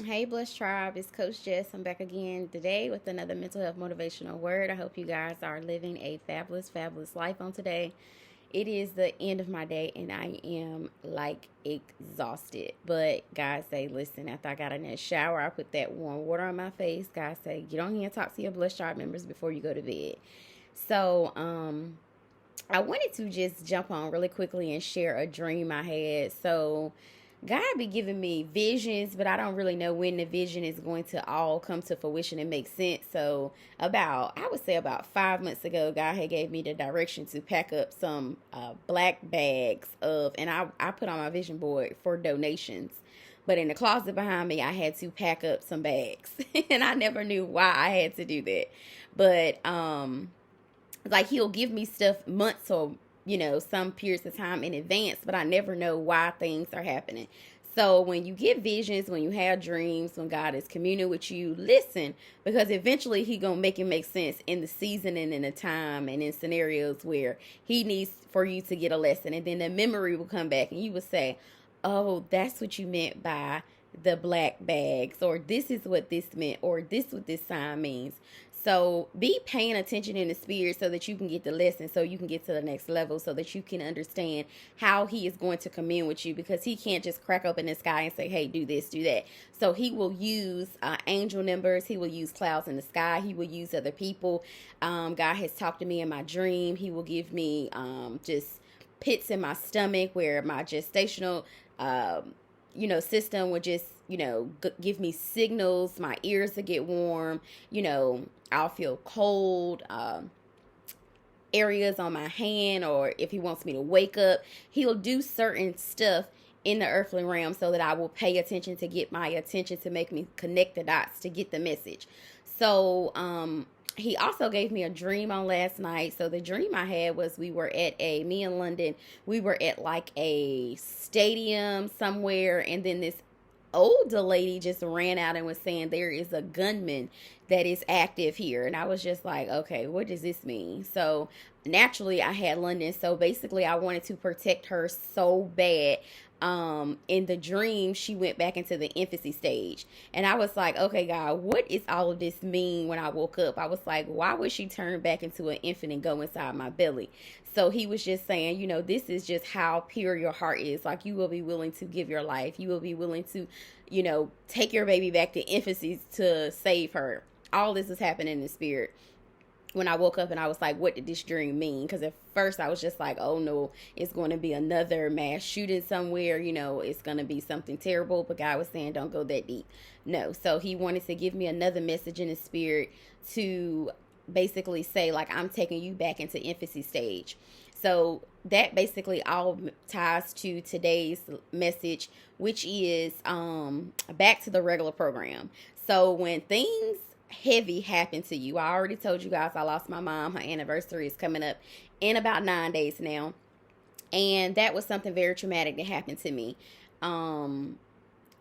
Hey, Blessed Tribe, it's Coach Jess. I'm back again today with another mental health motivational word. I hope you guys are living a fabulous, fabulous life on today. It is the end of my day and I am like exhausted. But guys say, listen, after I got in that shower, I put that warm water on my face. Guys say, get on here and talk to your Blessed Tribe members before you go to bed. So, I wanted to just jump on really quickly and share a dream I had. So, God be giving me visions, but I don't really know when the vision is going to all come to fruition and make sense. So, I would say about 5 months ago, God had gave me the direction to pack up some black bags and I put on my vision board for donations. But in the closet behind me, I had to pack up some bags, and I never knew why I had to do that. But like he'll give me stuff months or some periods of time in advance, but I never know why things are happening. So when you get visions, when you have dreams, when God is communing with you, listen, because eventually he gonna make it make sense in the season and in the time and in scenarios where he needs for you to get a lesson, and then the memory will come back and you will say, oh, that's what you meant by the black bags, or this is what this meant, or this what this sign means. So be paying attention in the spirit so that you can get the lesson, so you can get to the next level, so that you can understand how he is going to commune with you, because he can't just crack open the sky and say, hey, do this, do that. So he will use angel numbers. He will use clouds in the sky. He will use other people. God has talked to me in my dream. He will give me just pits in my stomach where my gestational system would just, give me signals. My ears will get warm. I'll feel cold. Areas on my hand, or if he wants me to wake up, he'll do certain stuff in the earthly realm so that I will pay attention, to get my attention, to make me connect the dots, to get the message. So, he also gave me a dream on last night. So the dream I had was me in London, we were at like a stadium somewhere, and then this older lady just ran out and was saying there is a gunman that is active here. And I was just like, okay, what does this mean? So naturally I had London. So basically I wanted to protect her so bad. In the dream, she went back into the infancy stage, and I was like, okay, God, what is all of this mean? When I woke up, I was like, why would she turn back into an infant and go inside my belly? So he was just saying, this is just how pure your heart is. Like, you will be willing to give your life. You will be willing to, take your baby back to infancy to save her. All this is happening in the spirit. When I woke up, and I was like, what did this dream mean? Because at first I was just like, oh no, it's going to be another mass shooting somewhere. It's going to be something terrible. But God was saying, don't go that deep. No. So he wanted to give me another message in the spirit to basically say, like, I'm taking you back into infancy stage. So that basically all ties to today's message, which is back to the regular program. So when things heavy happened to you, I already told you guys I lost my mom. Her anniversary is coming up in about 9 days now, and that was something very traumatic that happened to me.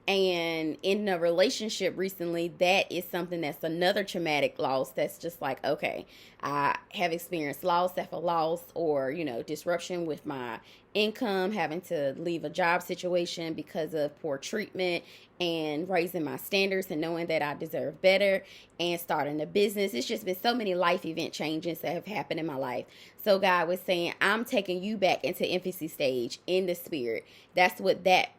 And in a relationship recently, that is something that's another traumatic loss. That's just like, okay, I have experienced loss after loss, or disruption with my income, having to leave a job situation because of poor treatment, and raising my standards and knowing that I deserve better, and starting a business. It's just been so many life event changes that have happened in my life. So God was saying, I'm taking you back into infancy stage in the spirit. That's what that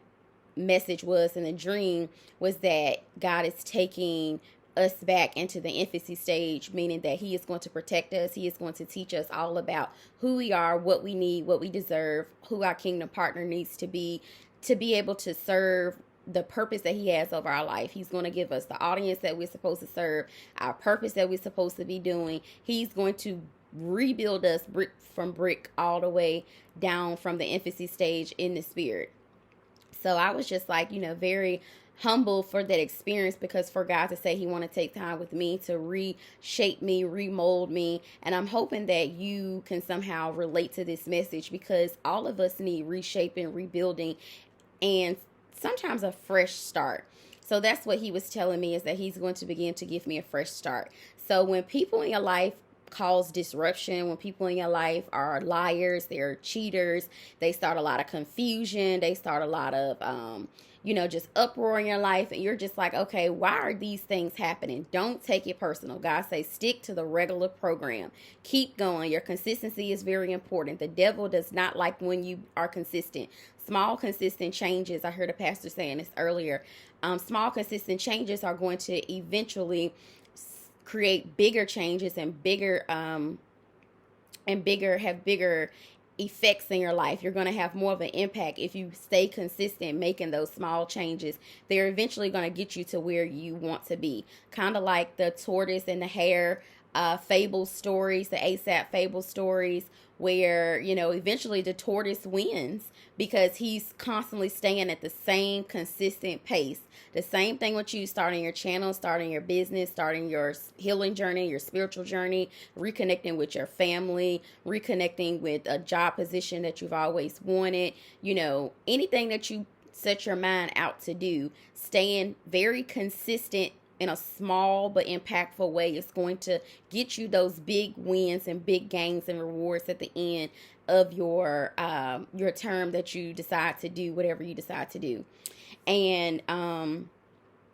message was in the dream, was that God is taking us back into the infancy stage, meaning that he is going to protect us. He is going to teach us all about who we are, what we need, what we deserve, who our kingdom partner needs to be able to serve the purpose that he has over our life. He's going to give us the audience that we're supposed to serve, our purpose that we're supposed to be doing. He's going to rebuild us brick from brick all the way down from the infancy stage in the spirit. So I was just like, very humble for that experience, because for God to say he want to take time with me to reshape me, remold me. And I'm hoping that you can somehow relate to this message, because all of us need reshaping, rebuilding, and sometimes a fresh start. So that's what he was telling me, is that he's going to begin to give me a fresh start. So when people in your life cause disruption, when people in your life are liars, they're cheaters, they start a lot of confusion, they start a lot of just uproar in your life, and you're just like, okay, why are these things happening? Don't take it personal. God says stick to the regular program. Keep going. Your consistency is very important. The devil does not like when you are consistent. Small consistent changes, I heard a pastor saying this earlier, small consistent changes are going to eventually create bigger changes and bigger have bigger effects in your life. You're going to have more of an impact if you stay consistent making those small changes. They're eventually going to get you to where you want to be. Kind of like the tortoise and the hare fable stories, the Aesop fable stories, where, eventually the tortoise wins because he's constantly staying at the same consistent pace. The same thing with you, starting your channel, starting your business, starting your healing journey, your spiritual journey, reconnecting with your family, reconnecting with a job position that you've always wanted, anything that you set your mind out to do, staying very consistent in a small but impactful way is going to get you those big wins and big gains and rewards at the end of your term that you decide to do whatever you decide to do. And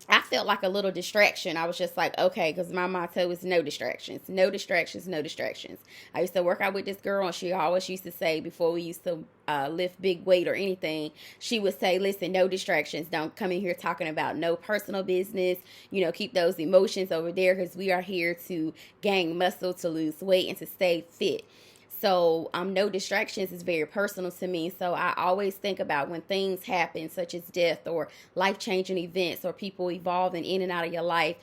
I felt like a little distraction. I was just like, okay, because my motto is no distractions, no distractions, no distractions. I used to work out with this girl, and she always used to say, before we used to lift big weight or anything, she would say, listen, no distractions. Don't come in here talking about no personal business. Keep those emotions over there, because we are here to gain muscle, to lose weight, and to stay fit. So no distractions is very personal to me. So I always think about when things happen, such as death or life-changing events, or people evolving in and out of your life,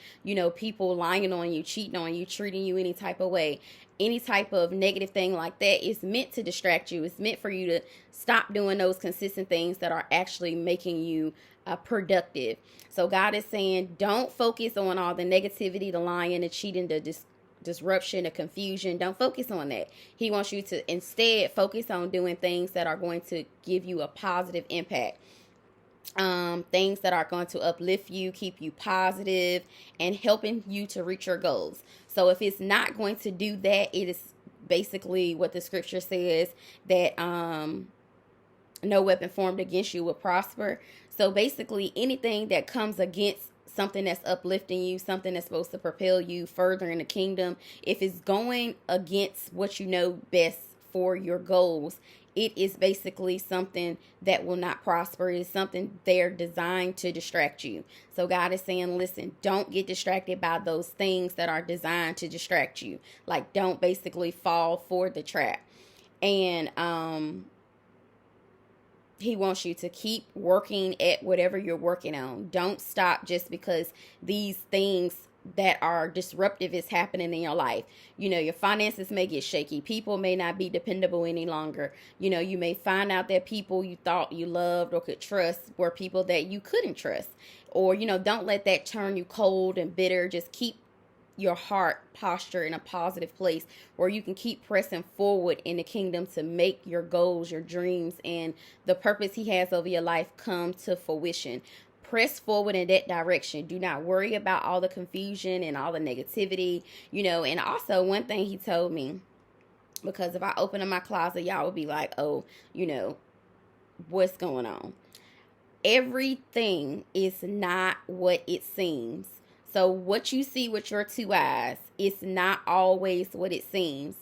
people lying on you, cheating on you, treating you any type of way. Any type of negative thing like that is meant to distract you. It's meant for you to stop doing those consistent things that are actually making you productive. So God is saying, don't focus on all the negativity, the lying, the cheating, the disruption, the confusion. Don't focus on that. He wants you to instead focus on doing things that are going to give you a positive impact. Things that are going to uplift you, keep you positive, and helping you to reach your goals. So if it's not going to do that, it is basically what the scripture says, that no weapon formed against you will prosper. So basically anything that comes against something that's uplifting you, something that's supposed to propel you further in the kingdom, if it's going against what you know best for your goals, it is basically something that will not prosper. It is something they're designed to distract you. So God is saying, listen, don't get distracted by those things that are designed to distract you. Like, don't basically fall for the trap. And He wants you to keep working at whatever you're working on. Don't stop just because these things that are disruptive is happening in your life. Your finances may get shaky. People may not be dependable any longer. You may find out that people you thought you loved or could trust were people that you couldn't trust. Or, don't let that turn you cold and bitter. Just keep your heart posture in a positive place where you can keep pressing forward in the kingdom to make your goals, your dreams, and the purpose He has over your life come to fruition. Press forward in that direction. Do not worry about all the confusion and all the negativity, and also one thing He told me, because if I open up my closet, y'all would be like, oh, what's going on? Everything is not what it seems. So what you see with your two eyes is not always what it seems.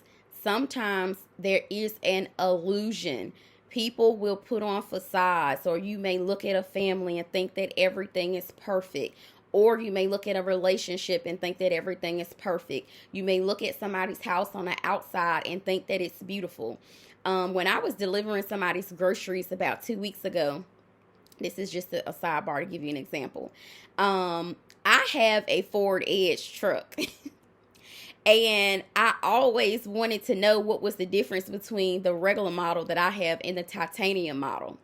Sometimes there is an illusion. People will put on facades, or you may look at a family and think that everything is perfect. Or you may look at a relationship and think that everything is perfect. You may look at somebody's house on the outside and think that it's beautiful. When I was delivering somebody's groceries about 2 weeks ago, this is just a sidebar to give you an example. I have a Ford Edge truck. And I always wanted to know what was the difference between the regular model that I have and the titanium model.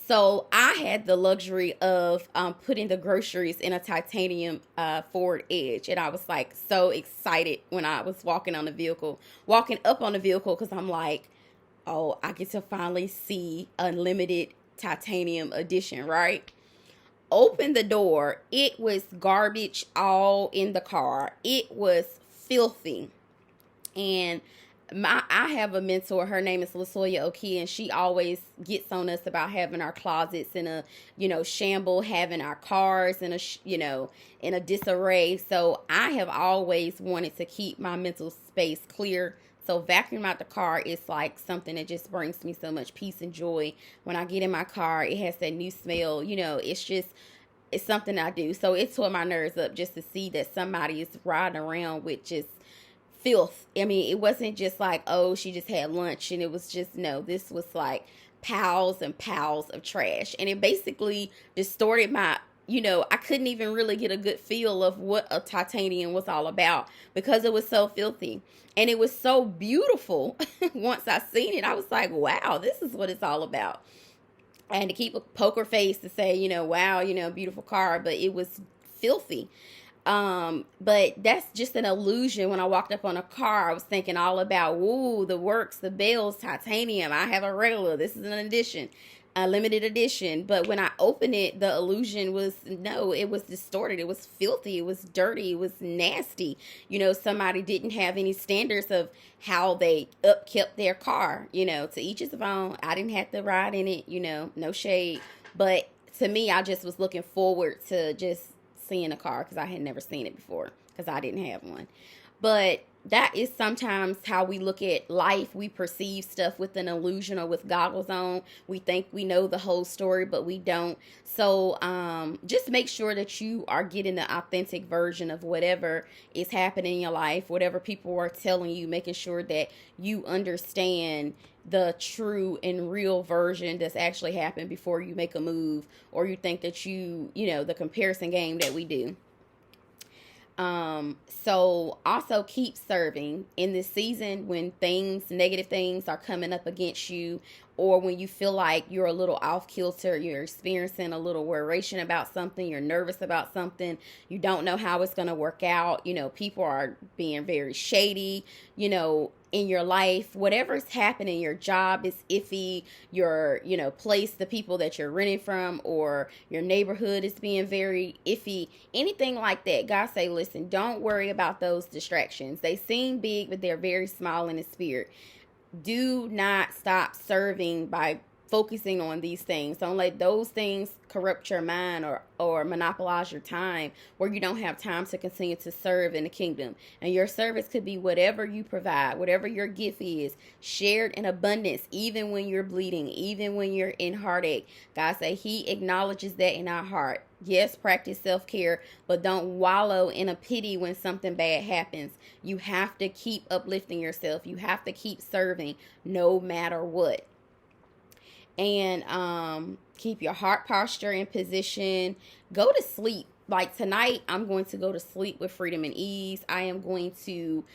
So I had the luxury of putting the groceries in a titanium Ford Edge. And I was like so excited when I was walking up on the vehicle, because I'm like, oh, I get to finally see unlimited titanium edition, right? Open the door. It was garbage all in the car. It was filthy. And I have a mentor. Her name is LaSoya Oki, and she always gets on us about having our closets in a shamble, having our cars in a in a disarray. So I have always wanted to keep my mental space clear. So vacuuming out the car is like something that just brings me so much peace and joy. When I get in my car, it has that new smell. It's something I do. So it tore my nerves up just to see that somebody is riding around with just filth. I mean, it wasn't just like, oh, she just had lunch, and it was just, no, this was like piles and piles of trash. And it basically distorted my, I couldn't even really get a good feel of what a titanium was all about because it was so filthy. And it was so beautiful. Once I seen it, I was like, wow, this is what it's all about. I had to keep a poker face to say, wow, beautiful car, but it was filthy. But that's just an illusion. When I walked up on a car, I was thinking all about, woo, the works, the bells, titanium. I have a regular. This is an edition, a limited edition. But when I opened it, the illusion was, no, it was distorted. It was filthy. It was dirty. It was nasty. Somebody didn't have any standards of how they upkept their car. To each his own. I didn't have to ride in it, no shade. But to me, I just was looking forward to just seeing a car because I had never seen it before because I didn't have one. But that is sometimes how we look at life. We perceive stuff with an illusion or with goggles on. We think we know the whole story, but we don't. So just make sure that you are getting the authentic version of whatever is happening in your life, whatever people are telling you, making sure that you understand the true and real version that's actually happened before you make a move, or you think that the comparison game that we do. So also keep serving in this season when negative things are coming up against you, or when you feel like you're a little off kilter, you're experiencing a little worration about something, you're nervous about something, you don't know how it's going to work out, people are being very shady, in your life, whatever's happening, your job is iffy, your, place, the people that you're renting from, or your neighborhood is being very iffy, anything like that. God say, listen, don't worry about those distractions. They seem big, but they're very small in the spirit. Do not stop serving by focusing on these things. Don't let those things corrupt your mind or monopolize your time where you don't have time to continue to serve in the kingdom. And your service could be whatever you provide, whatever your gift is, shared in abundance, even when you're bleeding, even when you're in heartache. God say he acknowledges that in our heart. Yes, practice self-care, but don't wallow in a pity when something bad happens. You have to keep uplifting yourself. You have to keep serving no matter what. And keep your heart posture in position. Go to sleep. Like tonight, I'm going to go to sleep with freedom and ease. I am going to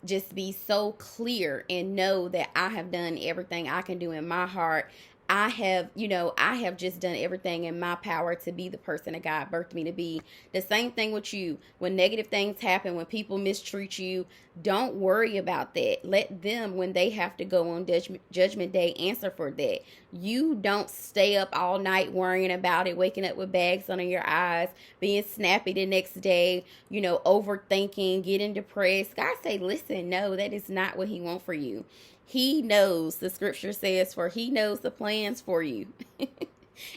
just be so clear and know that I have done everything I can do in my heart. I have just done everything in my power to be the person that God birthed me to be. The same thing with you. When negative things happen, when people mistreat you, don't worry about that. Let them, when they have to go on judgment day, answer for that. You don't stay up all night worrying about it, waking up with bags under your eyes, being snappy the next day, overthinking, getting depressed. God say, listen, no, that is not what he wants for you. He knows, the scripture says, for he knows the plans for you.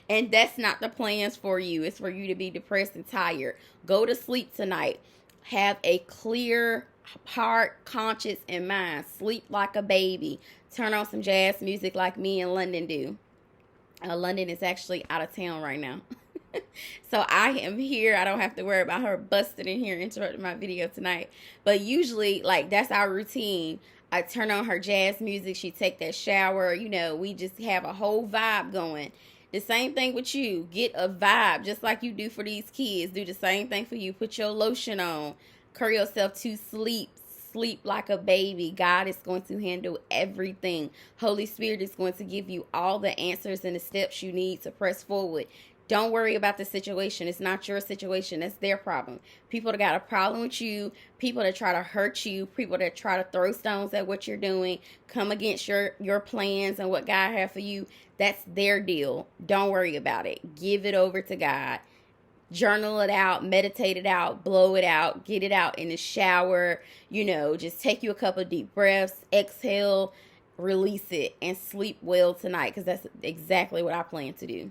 And that's not the plans for you. It's for you to be depressed and tired. Go to sleep tonight. Have a clear heart, conscience, and mind. Sleep like a baby. Turn on some jazz music like me and London do. London is actually out of town right now. So I am here. I don't have to worry about her busting in here interrupting my video tonight. But usually, that's our routine. I turn on her jazz music. She take that shower. We just have a whole vibe going. The same thing with you. Get a vibe just like you do for these kids. Do the same thing for you. Put your lotion on. Curl yourself to sleep. Sleep like a baby. God is going to handle everything. Holy Spirit is going to give you all the answers and the steps you need to press forward. Don't worry about the situation. It's not your situation. That's their problem. People that got a problem with you, people that try to hurt you, people that try to throw stones at what you're doing, come against your plans and what God has for you, that's their deal. Don't worry about it. Give it over to God. journal it out, meditate it out, blow it out, get it out in the shower. Just take you a couple of deep breaths, exhale, release it, and sleep well tonight, because that's exactly what I plan to do.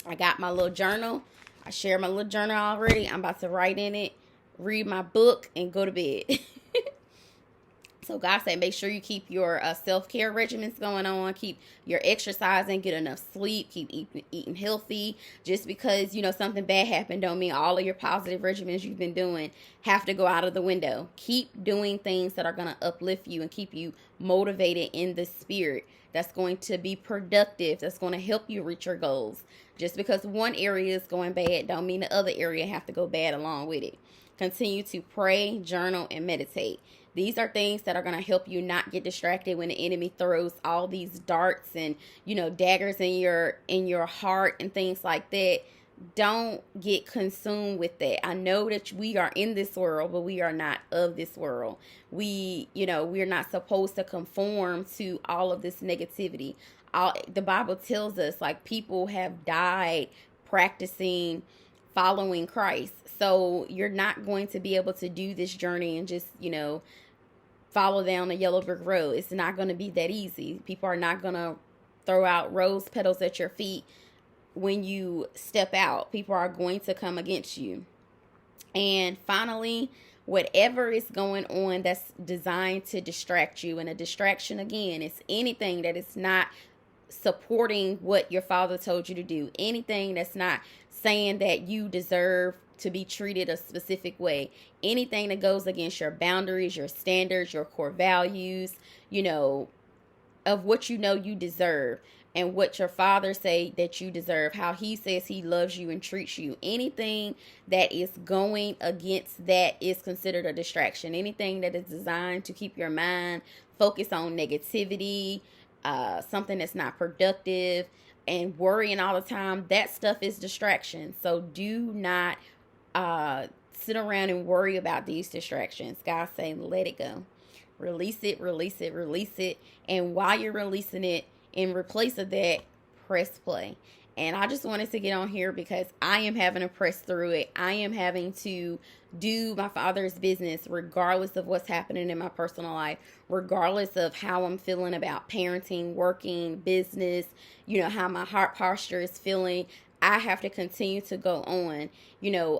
I got my little journal. I shared my little journal already. I'm about to write in it, read my book, and go to bed. So God said, make sure you keep your self-care regimens going on. Keep your exercising, get enough sleep, keep eating healthy. Just because, something bad happened don't mean all of your positive regimens you've been doing have to go out of the window. Keep doing things that are going to uplift you and keep you motivated in the spirit. That's going to be productive. That's going to help you reach your goals. Just because one area is going bad don't mean the other area have to go bad along with it. Continue to pray, journal, and meditate. These are things that are going to help you not get distracted when the enemy throws all these darts and, daggers in your heart and things like that. Don't get consumed with that. I know that we are in this world, but we are not of this world. We're not supposed to conform to all of this negativity. The Bible tells us, like, people have died practicing following Christ. So you're not going to be able to do this journey and just, follow down the yellow brick road. It's not going to be that easy. People are not going to throw out rose petals at your feet when you step out. People are going to come against you. And finally, whatever is going on that's designed to distract you, and a distraction, again, is anything that is not supporting what your Father told you to do, anything that's not saying that you deserve to be treated a specific way, anything that goes against your boundaries, your standards, your core values, of what you deserve, and what your Father say that you deserve, how he says he loves you and treats you. Anything that is going against that is considered a distraction. Anything that is designed to keep your mind focused on negativity, something that's not productive, and worrying all the time, that stuff is distraction. So do not sit around and worry about these distractions. God's saying, let it go. Release it, release it, release it. And while you're releasing it, in replace of that, press play. And I just wanted to get on here because I am having to press through it. I am having to do my Father's business regardless of what's happening in my personal life, regardless of how I'm feeling about parenting, working, business, how my heart posture is feeling. I have to continue to go on.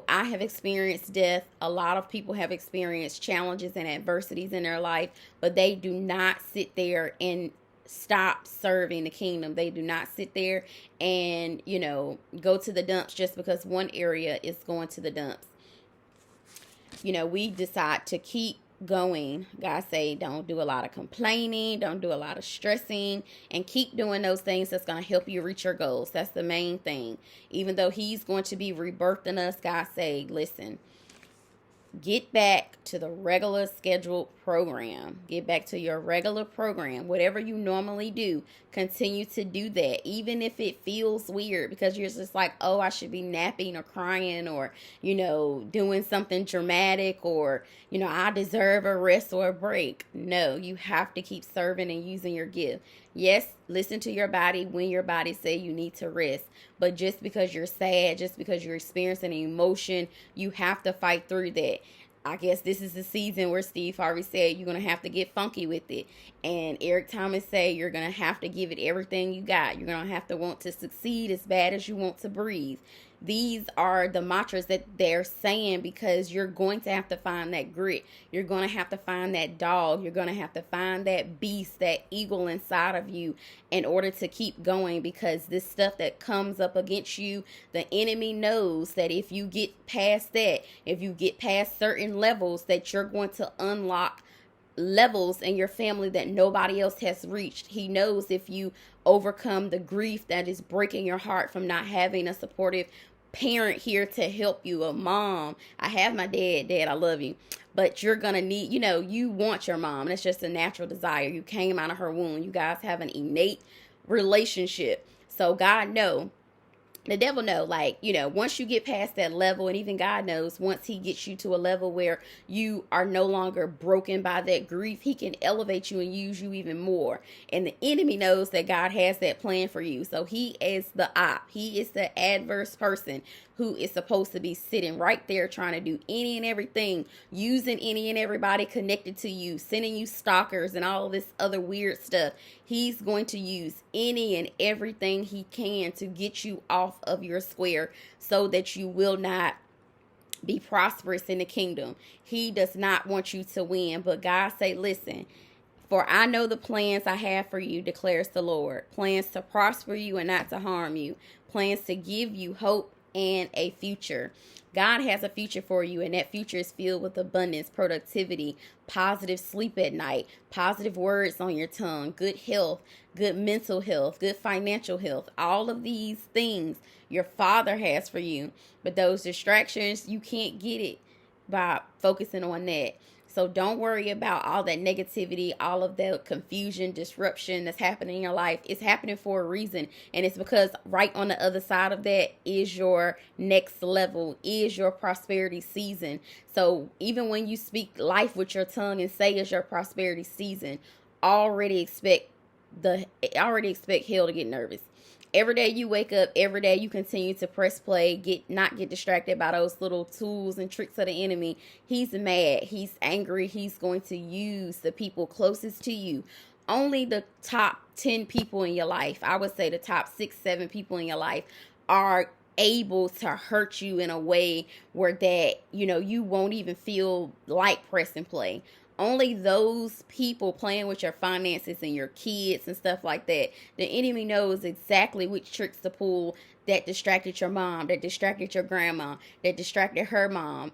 I have experienced death. A lot of people have experienced challenges and adversities in their life, but they do not sit there and stop serving the kingdom. They do not sit there and, go to the dumps just because one area is going to the dumps. We decide to keep going. God say, don't do a lot of complaining, don't do a lot of stressing, and keep doing those things that's going to help you reach your goals. That's the main thing. Even though he's going to be rebirthing us, God say, listen, get back to the regular scheduled program. Get back to your regular program. Whatever you normally do, continue to do that. Even if it feels weird because you're just like, oh, I should be napping or crying or, doing something dramatic or, I deserve a rest or a break. No, you have to keep serving and using your gift. Yes, listen to your body when your body say you need to rest. But just because you're sad, just because you're experiencing an emotion, you have to fight through that. I guess this is the season where Steve Harvey said you're going to have to get funky with it. And Eric Thomas say you're going to have to give it everything you got. You're going to have to want to succeed as bad as you want to breathe. These are the mantras that they're saying because you're going to have to find that grit. You're going to have to find that dog. You're going to have to find that beast, that eagle inside of you in order to keep going, because this stuff that comes up against you, the enemy knows that if you get past that, if you get past certain levels, that you're going to unlock levels in your family that nobody else has reached. He knows if you overcome the grief that is breaking your heart from not having a supportive parent here to help you, a mom. I have my dad, I love you, but you're gonna need, you want your mom. That's just a natural desire. You came out of her womb. You guys have an innate relationship. So God know the devil know, like, once you get past that level, and even God knows, once he gets you to a level where you are no longer broken by that grief, he can elevate you and use you even more. And the enemy knows that God has that plan for you. So he is the op. He is the adverse person who is supposed to be sitting right there trying to do any and everything, using any and everybody connected to you, sending you stalkers and all this other weird stuff. He's going to use any and everything he can to get you off of your square so that you will not be prosperous in the kingdom. He does not want you to win. But God say, listen, for I know the plans I have for you, declares the Lord. Plans to prosper you and not to harm you. Plans to give you hope and a future. God has a future for you, and that future is filled with abundance, productivity, positive sleep at night, positive words on your tongue, good health, good mental health, good financial health. All of these things your Father has for you. But those distractions, you can't get it by focusing on that. So don't worry about all that negativity, all of that confusion, disruption that's happening in your life. It's happening for a reason. And it's because right on the other side of that is your next level, is your prosperity season. So even when you speak life with your tongue and say it's your prosperity season, already expect hell to get nervous. Every day you wake up, every day you continue to press play, not get distracted by those little tools and tricks of the enemy. He's mad. He's angry. He's going to use the people closest to you. Only the top 10 people in your life, I would say the top 6, 7 people in your life, are able to hurt you in a way where that, you won't even feel like press and play. Only those people playing with your finances and your kids and stuff like that. The enemy knows exactly which tricks to pull that distracted your mom, that distracted your grandma, that distracted her mom.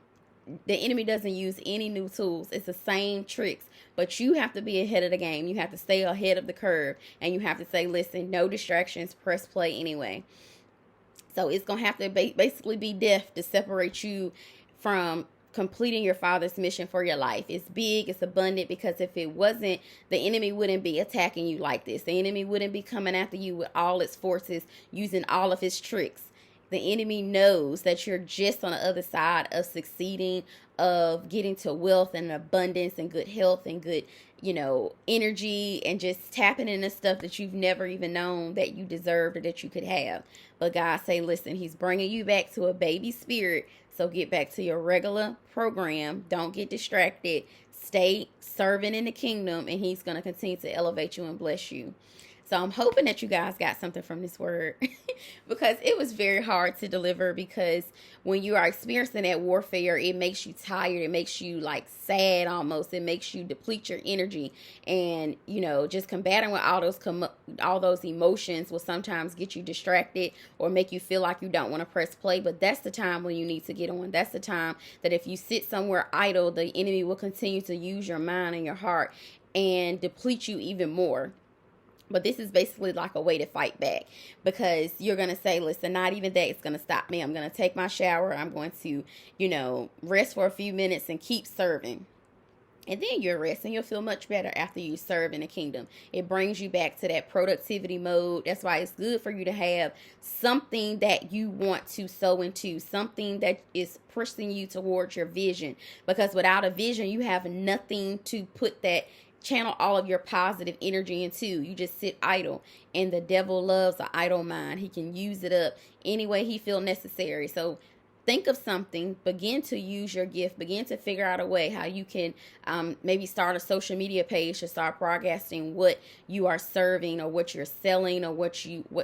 The enemy doesn't use any new tools. It's the same tricks. But you have to be ahead of the game. You have to stay ahead of the curve. And you have to say, listen, no distractions, press play anyway. So it's going to have to basically be death to separate you from completing your Father's mission for your life. It's big, it's abundant, because if it wasn't, the enemy wouldn't be attacking you like this. The enemy wouldn't be coming after you with all its forces, using all of his tricks. The enemy knows that you're just on the other side of succeeding, of getting to wealth and abundance and good health and good, energy, and just tapping into stuff that you've never even known that you deserved or that you could have. But God say, listen, he's bringing you back to a baby spirit. So get back to your regular program. Don't get distracted. Stay serving in the kingdom, and he's going to continue to elevate you and bless you. So I'm hoping that you guys got something from this word because it was very hard to deliver, because when you are experiencing that warfare, it makes you tired. It makes you like sad almost. It makes you deplete your energy, and just combating with all those emotions will sometimes get you distracted or make you feel like you don't want to press play. But that's the time when you need to get on. That's the time that if you sit somewhere idle, the enemy will continue to use your mind and your heart and deplete you even more. But this is basically like a way to fight back, because you're going to say, listen, not even that is going to stop me. I'm going to take my shower. I'm going to, rest for a few minutes and keep serving. And then you'll rest and you'll feel much better after you serve in the kingdom. It brings you back to that productivity mode. That's why it's good for you to have something that you want to sow into, something that is pushing you towards your vision. Because without a vision, you have nothing to channel all of your positive energy into. You just sit idle, and the devil loves an idle mind. He can use it up any way he feels necessary. So think of something, begin to use your gift, begin to figure out a way how you can maybe start a social media page to start broadcasting what you are serving or what you're selling or what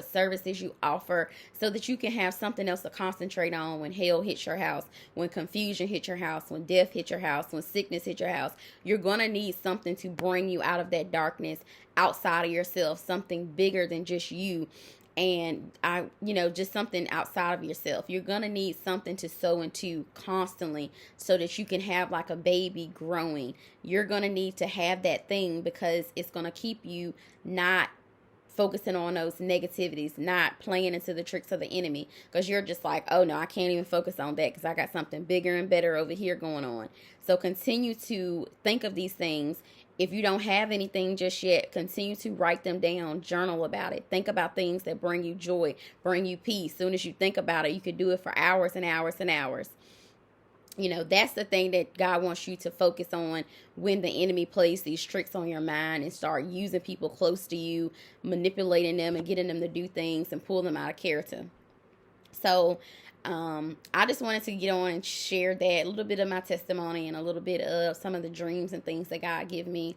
services you offer, so that you can have something else to concentrate on when hell hits your house, when confusion hits your house, when death hits your house, when sickness hits your house. You're going to need something to bring you out of that darkness, outside of yourself, something bigger than just you. And just something outside of yourself. You're going to need something to sow into constantly so that you can have like a baby growing. You're going to need to have that thing, because it's going to keep you not focusing on those negativities, not playing into the tricks of the enemy, because you're just like, oh no, I can't even focus on that because I got something bigger and better over here going on. So continue to think of these things If you don't have anything just yet, continue to write them down, journal about it. Think about things that bring you joy, bring you peace. As soon as you think about it, you could do it for hours and hours and hours. You know, that's the thing that God wants you to focus on when the enemy plays these tricks on your mind and start using people close to you, manipulating them and getting them to do things and pull them out of character. So I just wanted to get on and share that, a little bit of my testimony and a little bit of some of the dreams and things that God give me.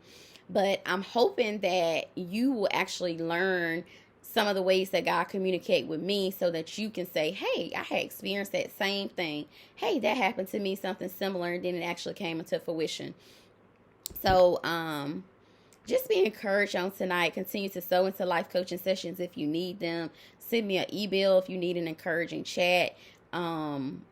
But I'm hoping that you will actually learn some of the ways that God communicate with me so that you can say, hey, I had experienced that same thing. Hey, that happened to me, something similar, and then it actually came into fruition. So just be encouraged on tonight. Continue to sow into life coaching sessions if you need them. Send me an email if you need an encouraging chat. I'm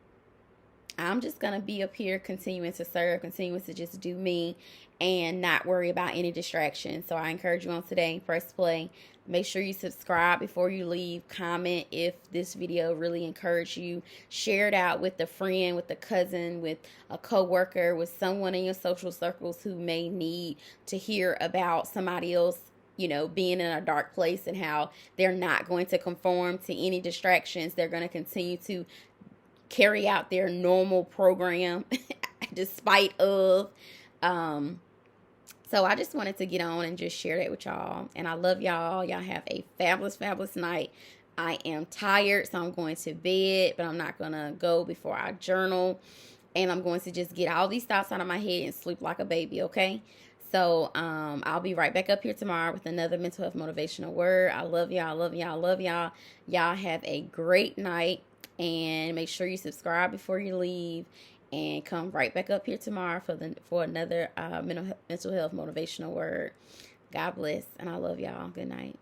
just going to be up here continuing to serve, continuing to just do me and not worry about any distractions. So I encourage you on today, press play. Make sure you subscribe before you leave. Comment if this video really encouraged you. Share it out with a friend, with a cousin, with a coworker, with someone in your social circles who may need to hear about somebody else, you know, being in a dark place and how they're not going to conform to any distractions. They're going to continue to carry out their normal program despite of. So I just wanted to get on and just share that with y'all. And I love y'all. Y'all have a fabulous, fabulous night. I am tired, so I'm going to bed, but I'm not going to go before I journal. And I'm going to just get all these thoughts out of my head and sleep like a baby, okay? So I'll be right back up here tomorrow with another mental health motivational word. I love y'all, love y'all, love y'all. Y'all have a great night. And make sure you subscribe before you leave. And come right back up here tomorrow for another mental health motivational word. God bless. And I love y'all. Good night.